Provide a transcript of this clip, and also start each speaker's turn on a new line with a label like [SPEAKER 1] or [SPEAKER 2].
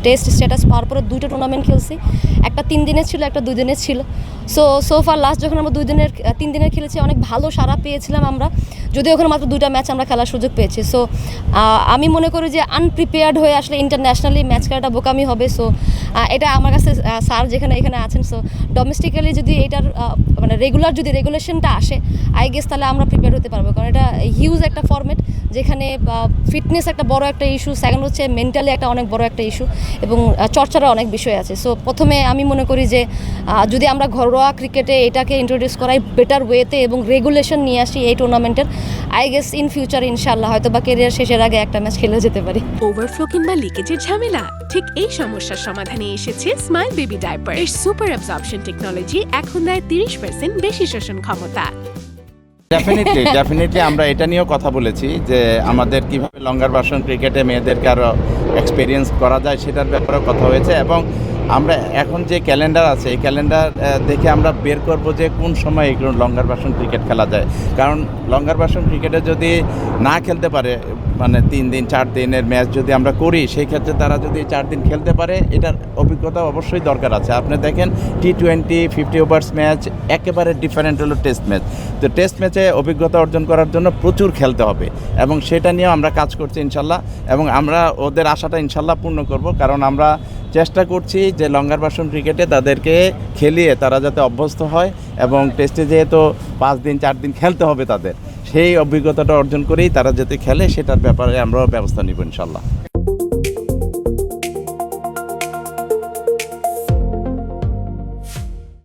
[SPEAKER 1] Test status পাওয়ার পরে 2টা tournament খেলছি, একটা 3 দিনের ছিল, একটা 2 দিনের ছিল। সোফার লাস্ট যখন আমরা 3 দিনের খেলেছি অনেক ভালো সাড়া পেয়েছিলাম আমরা, যদিও ওখানে মাত্র 2টা ম্যাচ আমরা খেলার সুযোগ পেয়েছি। আমি মনে করি যে আনপ্রিপেয়ার্ড হয়ে আসলে ইন্টারন্যাশনালি ম্যাচ খেলাটা বোকামি হবে। এটা আমার কাছে স্যার এখানে আছেন, ডোমেস্টিক্যালি যদি এটার মানে রেগুলার যদি রেগুলেশনটা আসে আই গেস তাহলে আমরা প্রিপেয়ার হতে পারবো, কারণ এটা হিউজ একটা ফরম্যাট যেখানে ফিটনেস একটা বড় একটা ইস্যু, সেকেন্ড হচ্ছে মেন্টালি একটা অনেক বড় একটা ইস্যু এবং চর্চারও অনেক বিষয় আছে। প্রথমে আমি মনে করি যে যদি আমরা ঘরোয়া ক্রিকেটে এটাকে ইন্ট্রোডিউস করাই বেটার ওয়েতে এবং রেগুলেশন নিয়ে আসি এই টুর্নামেন্টের, আই গেস ইন ফিউচার ইনশাআল্লাহ হয়তো বা কেরিয়ার শেষের আগে একটা ম্যাচ খেলে যেতে পারি।
[SPEAKER 2] ওভারফ্লো কিংবা লিকেজের ঝামেলা, ঠিক এই সমস্যার সমাধানে এসেছে স্মাইল বেবি ডাইপার। এর সুপার অ্যাবজর্পশন টেকনোলজি এখন দেয় 30% বেশি শোষণ ক্ষমতা।
[SPEAKER 3] ডেফিনেটলি আমরা এটা নিয়েও কথা বলেছি যে আমাদের কিভাবে লঙ্গার ভার্সন ক্রিকেটে মেয়েদেরকে আরও এক্সপিরিয়েন্স করা যায় সেটার ব্যাপারেও কথা হয়েছে, এবং আমরা এখন যে ক্যালেন্ডার আছে এই ক্যালেন্ডার দেখে আমরা বের করব যে কোন সময় এগুলো লঙ্গার ভার্সন ক্রিকেট খেলা যায়। কারণ লঙ্গার ভার্সন ক্রিকেটে যদি না খেলতে পারে, মানে 3 দিন 4 দিনের ম্যাচ যদি আমরা করি, সেই ক্ষেত্রে তারা যদি 4 দিন খেলতে পারে এটার অভিজ্ঞতা অবশ্যই দরকার আছে। আপনি দেখেন T20 50 ওভার্স ম্যাচ একেবারে ডিফারেন্ট হলো টেস্ট ম্যাচ। তো টেস্ট ম্যাচে অভিজ্ঞতা অর্জন করার জন্য প্রচুর খেলতে হবে এবং সেটা নিয়েও আমরা কাজ করছি ইনশাল্লাহ, এবং আমরা ওদের আশাটা ইনশাল্লাহ পূর্ণ করব। কারণ আমরা চেষ্টা করছি যে লঙ্গার ভার্সন ক্রিকেটে তাদেরকে খেলিয়ে তারা যাতে অভ্যস্ত হয় এবং টেস্টে যেহেতু 5 দিন 4 দিন খেলতে হবে তাদের, সেই অভিজ্ঞতাটা অর্জন করেই তারা যাতে খেলে সেটার ব্যাপারে আমরাও ব্যবস্থা নিব ইনশাল্লাহ।